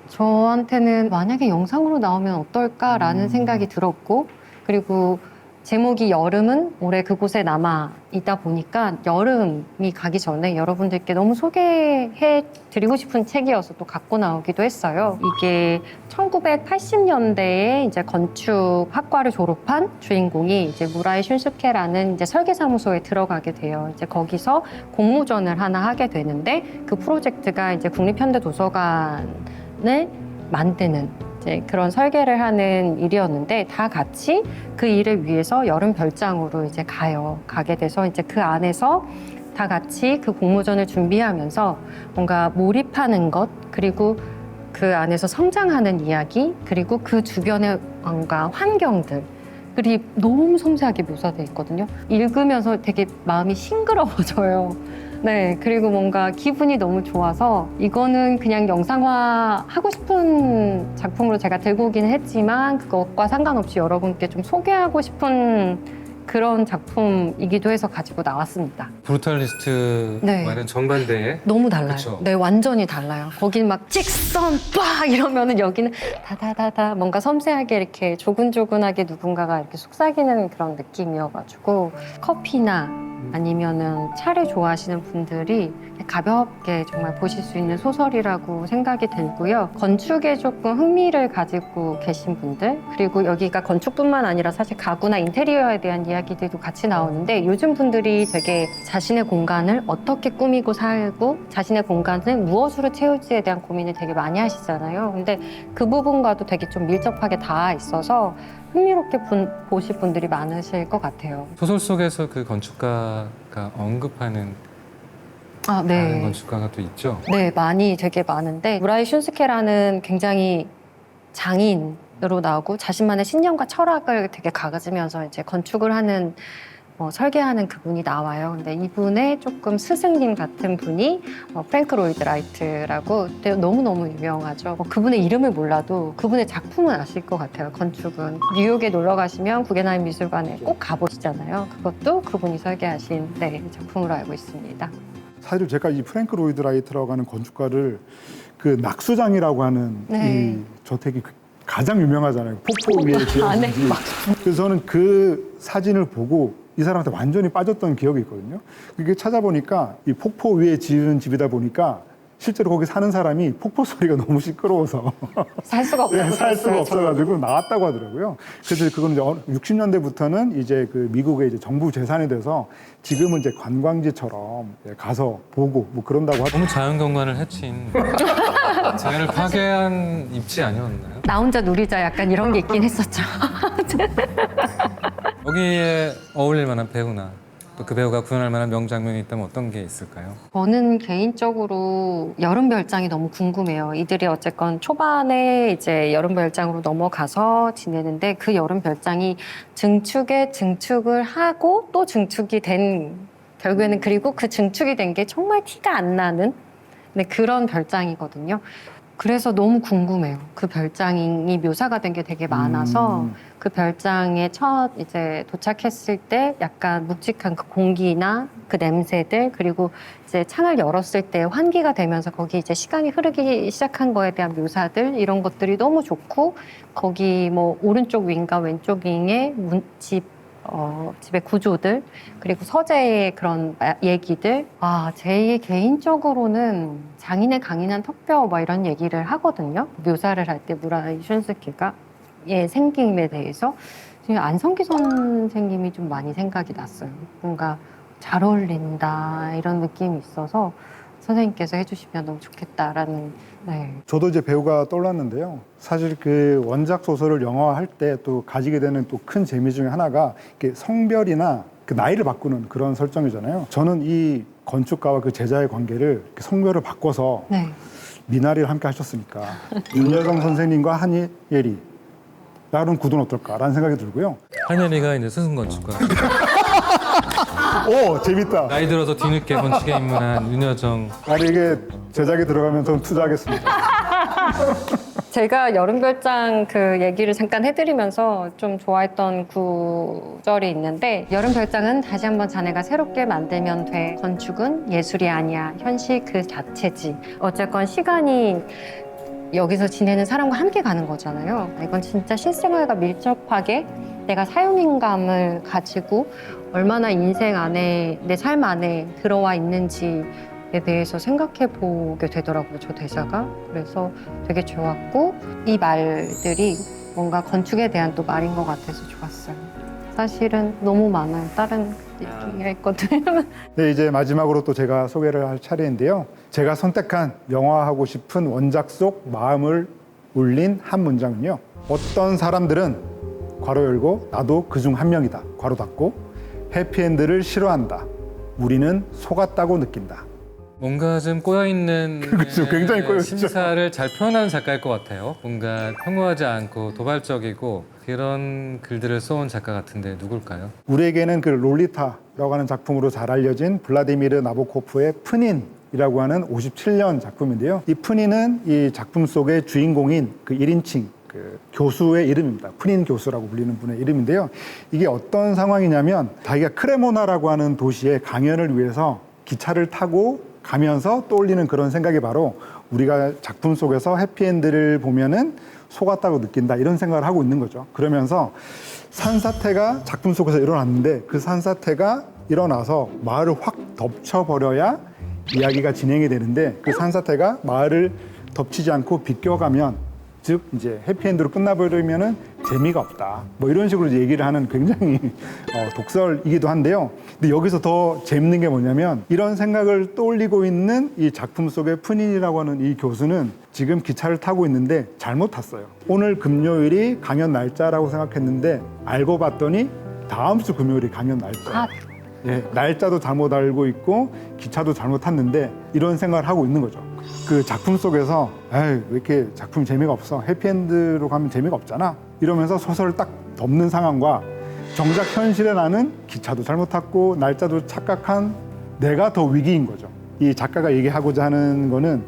저한테는 만약에 영상으로 나오면 어떨까라는 생각이 들었고 그리고 제목이 여름은 올해 그곳에 남아 있다 보니까 여름이 가기 전에 여러분들께 너무 소개해 드리고 싶은 책이어서 또 갖고 나오기도 했어요. 이게 1980년대에 이제 건축학과를 졸업한 주인공이 이제 무라이 슌스케라는 이제 설계사무소에 들어가게 돼요. 이제 거기서 공모전을 하나 하게 되는데 그 프로젝트가 이제 국립현대도서관을 만드는 이제 그런 설계를 하는 일이었는데 다 같이 그 일을 위해서 여름 별장으로 이제 가게 돼서 이제 그 안에서 다 같이 그 공모전을 준비하면서 뭔가 몰입하는 것 그리고 그 안에서 성장하는 이야기 그리고 그 주변의 뭔가 환경들 그리 너무 섬세하게 묘사돼 있거든요. 읽으면서 되게 마음이 싱그러워져요. 네, 그리고 뭔가 기분이 너무 좋아서 이거는 그냥 영상화 하고 싶은 작품으로 제가 들고 오기는 했지만 그것과 상관없이 여러분께 좀 소개하고 싶은 그런 작품이기도 해서 가지고 나왔습니다. 브루탈리스트 네. 말은 정반대의 너무 달라요. 그쵸. 네, 완전히 달라요. 거긴 막 직선 빡 이러면은 여기는 다다다다 뭔가 섬세하게 이렇게 조근조근하게 누군가가 이렇게 속삭이는 그런 느낌이어가지고 커피나 아니면은 차를 좋아하시는 분들이 가볍게 정말 보실 수 있는 소설이라고 생각이 들고요. 건축에 조금 흥미를 가지고 계신 분들, 그리고 여기가 건축뿐만 아니라 사실 가구나 인테리어에 대한 이야기들도 같이 나오는데 요즘 분들이 되게 자신의 공간을 어떻게 꾸미고 살고 자신의 공간을 무엇으로 채울지에 대한 고민을 되게 많이 하시잖아요. 근데 그 부분과도 되게 좀 밀접하게 닿아 있어서 흥미롭게 보실 분들이 많으실 것 같아요. 소설 속에서 그 건축가가 언급하는 다른 네. 건축가가 또 있죠. 네, 많이 되게 많은데 무라이 슌스케라는 굉장히 장인으로 나오고 자신만의 신념과 철학을 되게 가지면서 이제 건축을 하는 설계하는 그분이 나와요. 근데 이분의 조금 스승님 같은 분이 프랭크 로이드 라이트라고 너무너무 유명하죠. 그분의 이름을 몰라도 그분의 작품은 아실 것 같아요. 건축은. 뉴욕에 놀러 가시면 구겐하임 미술관에 꼭 가보시잖아요. 그것도 그분이 설계하신 작품으로 알고 있습니다. 사실 제가 이 프랭크 로이드 라이트라고 하는 건축가를 그 낙수장이라고 하는 네. 이 저택이 가장 유명하잖아요. 폭포 위에 지어진 네, 집. 그래서 저는 그 사진을 보고 이 사람한테 완전히 빠졌던 기억이 있거든요. 그게 찾아보니까 이 폭포 위에 지은 집이다 보니까 실제로 거기 사는 사람이 폭포 소리가 너무 시끄러워서 살 수가 없다고 살 수가 들었어요, 없어가지고 나왔다고 하더라고요. 그래서 그건 이제 60년대부터는 이제 그 미국의 이제 정부 재산이 돼서 지금은 이제 관광지처럼 가서 보고 뭐 그런다고 하더라고요. 너무 자연경관을 해친 자연을 파괴한 입지 아니었나요? 나 혼자 누리자 약간 이런 게 있긴 했었죠. 여기에 어울릴 만한 배우나 또 그 배우가 구현할 만한 명장면이 있다면 어떤 게 있을까요? 저는 개인적으로 여름별장이 너무 궁금해요. 이들이 어쨌건 초반에 이제 여름별장으로 넘어가서 지내는데 그 여름별장이 증축에 증축을 하고 또 증축이 된 결국에는 그리고 그 증축이 된 게 정말 티가 안 나는 그런 별장이거든요. 그래서 너무 궁금해요. 그 별장이 묘사가 된 게 되게 많아서 그 별장에 첫 이제 도착했을 때 약간 묵직한 그 공기나 그 냄새들 그리고 이제 창을 열었을 때 환기가 되면서 거기 이제 시간이 흐르기 시작한 거에 대한 묘사들 이런 것들이 너무 좋고 거기 뭐 오른쪽 윙과 왼쪽 윙의 집의 구조들 그리고 서재의 그런 얘기들 제 개인적으로는 장인의 강인한 턱뼈 뭐 이런 얘기를 하거든요. 묘사를 할 때 무라이 슌스케가 생김에 대해서 지금 안성기 선생님이 좀 많이 생각이 났어요. 뭔가 잘 어울린다 이런 느낌이 있어서 선생님께서 해주시면 너무 좋겠다라는 저도 이제 배우가 떠올랐는데요. 사실 그 원작 소설을 영화화할 때 또 가지게 되는 또 큰 재미 중에 하나가 이렇게 성별이나 그 나이를 바꾸는 그런 설정이잖아요. 저는 이 건축가와 그 제자의 관계를 이렇게 성별을 바꿔서 미나리를 함께 하셨으니까 윤여정 선생님과 한예리 라는 구도는 어떨까라는 생각이 들고요. 한예리가 이제 스승 건축가. 오 재밌다. 나이 들어서 뒤늦게 건축에 입문한 윤여정. 아니 이게 제작에 들어가면 좀 투자하겠습니다. 제가 여름별장 그 얘기를 잠깐 해드리면서 좀 좋아했던 구절이 있는데 여름별장은 다시 한번 자네가 새롭게 만들면 돼. 건축은 예술이 아니야. 현실 그 자체지. 어쨌건 시간이 여기서 지내는 사람과 함께 가는 거잖아요. 이건 진짜 실생활과 밀접하게 내가 사용감을 가지고 얼마나 인생 안에 내 삶 안에 들어와 있는지에 대해서 생각해 보게 되더라고요. 저 대사가. 그래서 되게 좋았고 이 말들이 뭔가 건축에 대한 또 말인 것 같아서 좋았어요. 사실은 너무 많아요. 다른 얘기가 있거든요. 네, 이제 마지막으로 또 제가 소개를 할 차례인데요. 제가 선택한 영화하고 싶은 원작 속 마음을 울린 한 문장은요. 어떤 사람들은 괄호 열고 나도 그중 한 명이다. 괄호 닫고 해피엔드를 싫어한다. 우리는 속았다고 느낀다. 뭔가 좀 꼬여있는 그렇죠. 굉장히 꼬여있죠. 심사를 잘 표현하는 작가일 것 같아요. 뭔가 평범하지 않고 도발적이고 그런 글들을 써온 작가 같은데 누굴까요? 우리에게는 그 롤리타라고 하는 작품으로 잘 알려진 블라디미르 나보코프의 푸닌이라고 하는 57년 작품인데요. 이 푸닌은 이 작품 속의 주인공인 그 1인칭 그 교수의 이름입니다. 푸닌 교수라고 불리는 분의 이름인데요. 이게 어떤 상황이냐면 자기가 크레모나라고 하는 도시에 강연을 위해서 기차를 타고 가면서 떠올리는 그런 생각이 바로 우리가 작품 속에서 해피엔드를 보면은 속았다고 느낀다 이런 생각을 하고 있는 거죠. 그러면서 산사태가 작품 속에서 일어났는데 그 산사태가 일어나서 마을을 확 덮쳐버려야 이야기가 진행이 되는데 그 산사태가 마을을 덮치지 않고 비껴가면 즉 이제 해피엔드로 끝나버리면은 재미가 없다. 뭐 이런 식으로 이제 얘기를 하는 굉장히 독설이기도 한데요. 근데 여기서 더 재밌는 게 뭐냐면 이런 생각을 떠올리고 있는 이 작품 속의 푸닌이라고 하는 이 교수는 지금 기차를 타고 있는데 잘못 탔어요. 오늘 금요일이 강연 날짜라고 생각했는데 알고 봤더니 다음 주 금요일이 강연 날짜. 예, 날짜도 잘못 알고 있고 기차도 잘못 탔는데 이런 생각을 하고 있는 거죠. 그 작품 속에서 에이, 왜 이렇게 작품이 재미가 없어? 해피엔드로 가면 재미가 없잖아. 이러면서 소설을 딱 덮는 상황과 정작 현실에 나는 기차도 잘못 탔고 날짜도 착각한 내가 더 위기인 거죠. 이 작가가 얘기하고자 하는 거는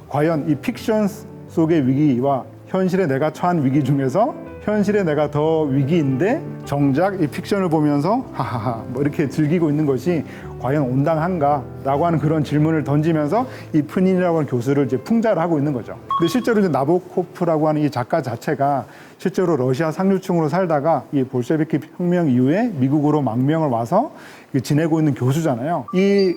과연 이 픽션 속의 위기와 현실에 내가 처한 위기 중에서 현실에 내가 더 위기인데 정작 이 픽션을 보면서 하하하 뭐 이렇게 즐기고 있는 것이 과연 온당한가라고 하는 그런 질문을 던지면서 이 푸닌이라고 하는 교수를 이제 풍자를 하고 있는 거죠. 근데 실제로 이제 나보코프라고 하는 이 작가 자체가 실제로 러시아 상류층으로 살다가 이 볼셰비키 혁명 이후에 미국으로 망명을 와서 지내고 있는 교수잖아요. 이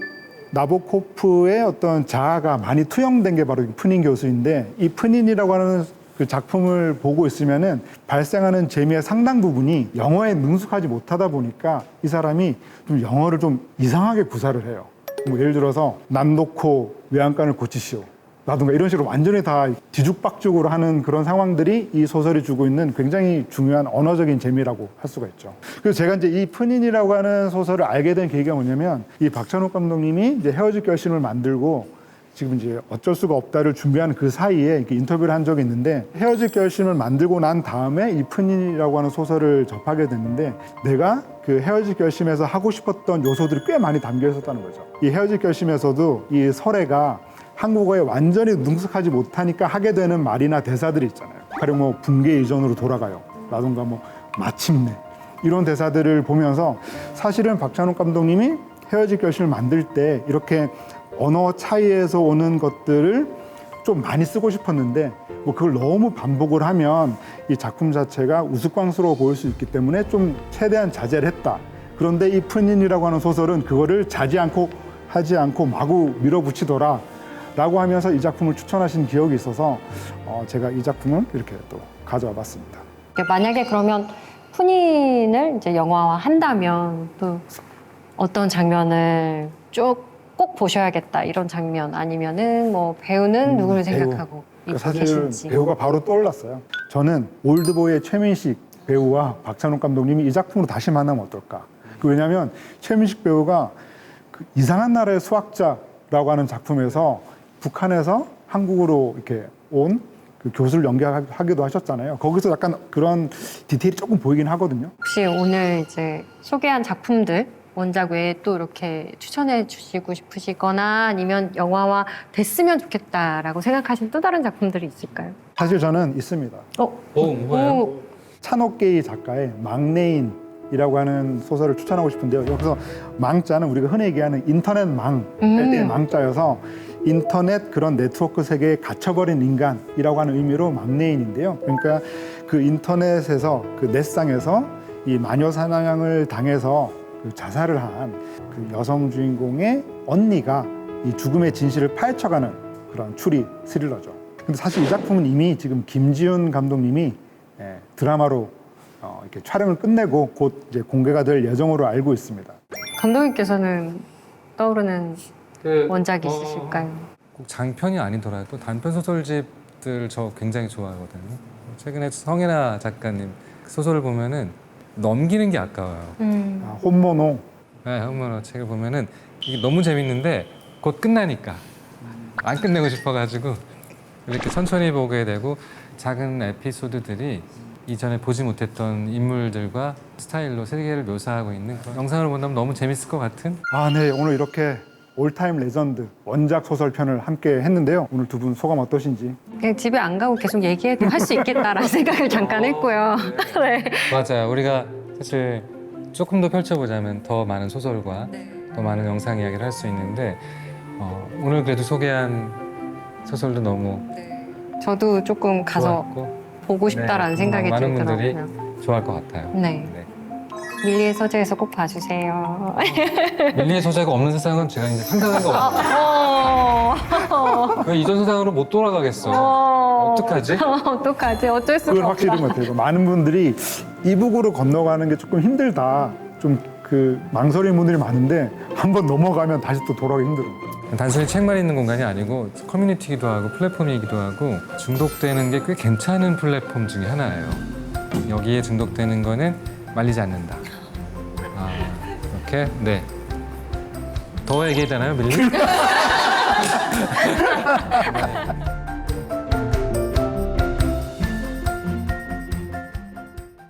나보코프의 어떤 자아가 많이 투영된 게 바로 푸닌 교수인데 이 푸닌이라고 하는 그 작품을 보고 있으면은 발생하는 재미의 상당 부분이 영어에 능숙하지 못하다 보니까 이 사람이 좀 영어를 좀 이상하게 구사를 해요. 뭐 예를 들어서 남 놓고 외양간을 고치시오 라든가 이런 식으로 완전히 다 뒤죽박죽으로 하는 그런 상황들이 이 소설이 주고 있는 굉장히 중요한 언어적인 재미라고 할 수가 있죠. 그래서 제가 이제 이 푸닌이라고 하는 소설을 알게 된 계기가 뭐냐면 이 박찬욱 감독님이 이제 헤어질 결심을 만들고 지금 이제 어쩔 수가 없다를 준비하는 그 사이에 이렇게 인터뷰를 한 적이 있는데 헤어질 결심을 만들고 난 다음에 이 푸닌이라고 하는 소설을 접하게 됐는데 내가 그 헤어질 결심에서 하고 싶었던 요소들이 꽤 많이 담겨 있었다는 거죠. 이 헤어질 결심에서도 이 설애가 한국어에 완전히 능숙하지 못하니까 하게 되는 말이나 대사들이 있잖아요. 가령 뭐 붕괴 이전으로 돌아가요 라든가 뭐 마침내 이런 대사들을 보면서 사실은 박찬욱 감독님이 헤어질 결심을 만들 때 이렇게 언어 차이에서 오는 것들을 좀 많이 쓰고 싶었는데 뭐 그걸 너무 반복을 하면 이 작품 자체가 우스꽝스러워 보일 수 있기 때문에 좀 최대한 자제를 했다. 그런데 이 푸닌이라고 하는 소설은 그거를 하지 않고 마구 밀어붙이더라 라고 하면서 이 작품을 추천하신 기억이 있어서 제가 이 작품을 이렇게 또 가져와 봤습니다. 만약에 그러면 푸닌을 이제 영화화 한다면 또 어떤 장면을 꼭 보셔야겠다 이런 장면 아니면은 뭐 배우는 누구를 생각하고 입고 사실 계신지. 배우가 바로 떠올랐어요. 저는 올드보이의 최민식 배우와 박찬욱 감독님이 이 작품으로 다시 만나면 어떨까. 왜냐하면 최민식 배우가 그 이상한 나라의 수학자라고 하는 작품에서 북한에서 한국으로 이렇게 온 그 교수를 연기하기도 하셨잖아요. 거기서 약간 그런 디테일이 조금 보이긴 하거든요. 혹시 오늘 이제 소개한 작품들 원작 외에 또 이렇게 추천해 주시고 싶으시거나 아니면 영화화 됐으면 좋겠다라고 생각하신 또 다른 작품들이 있을까요? 사실 저는 있습니다. 뭐예요? 찬옥계이 작가의 망레인이라고 하는 소설을 추천하고 싶은데요. 여기서 망자는 우리가 흔히 얘기하는 인터넷 망, 때 망자여서 인터넷 그런 네트워크 세계에 갇혀버린 인간이라고 하는 의미로 망레인인데요. 그러니까 그 인터넷에서 그 넷상에서 이 마녀 사냥을 당해서 그 자살을 한 그 여성 주인공의 언니가 이 죽음의 진실을 파헤쳐가는 그런 추리 스릴러죠. 근데 사실 이 작품은 이미 지금 김지훈 감독님이 드라마로 이렇게 촬영을 끝내고 곧 이제 공개가 될 예정으로 알고 있습니다. 감독님께서는 떠오르는 원작이 있으실까요? 꼭 장편이 아니더라도 단편 소설집들 저 굉장히 좋아하거든요. 최근에 성혜나 작가님 소설을 보면은 넘기는 게 아까워요. 혼모노. 네, 한번 책을 보면은 이게 너무 재밌는데 곧 끝나니까 안 끝내고 싶어가지고 이렇게 천천히 보게 되고 작은 에피소드들이 이전에 보지 못했던 인물들과 스타일로 세계를 묘사하고 있는 그런 영상을 본다면 너무 재밌을 것 같은. 네. 오늘 이렇게 올타임 레전드 원작 소설편을 함께 했는데요. 오늘 두 분 소감 어떠신지? 그냥 집에 안 가고 계속 얘기해도 할 수 있겠다라는 생각을 잠깐 했고요. 네. 맞아요. 우리가 사실 조금 더 펼쳐보자면 더 많은 소설과 더 많은 영상 이야기를 할 수 있는데 오늘 그래도 소개한 소설도 너무 저도 조금 가서 좋았고 보고 싶다라는 생각이 많은 분들이 들더라고요. 좋아할 것 같아요. 네. 밀리의 서재에서 꼭 봐주세요. 밀리의 소재가 없는 세상은 제가 이제 상상한 거 같아요. 왜 이전 세상으로 못 돌아가겠어? 어떡하지? 어떡하지? 어쩔 수가 그건 없다. 확실한 것 같아요. 많은 분들이 이북으로 건너가는 게 조금 힘들다. 좀 그 망설이는 분들이 많은데 한번 넘어가면 다시 또 돌아가기 힘들어. 단순히 책만 있는 공간이 아니고 커뮤니티이기도 하고 플랫폼이기도 하고 중독되는 게 꽤 괜찮은 플랫폼 중에 하나예요. 여기에 중독되는 거는 말리지 않는다. 이렇게 네. 더 얘기해야 되나요, 밀리? 네.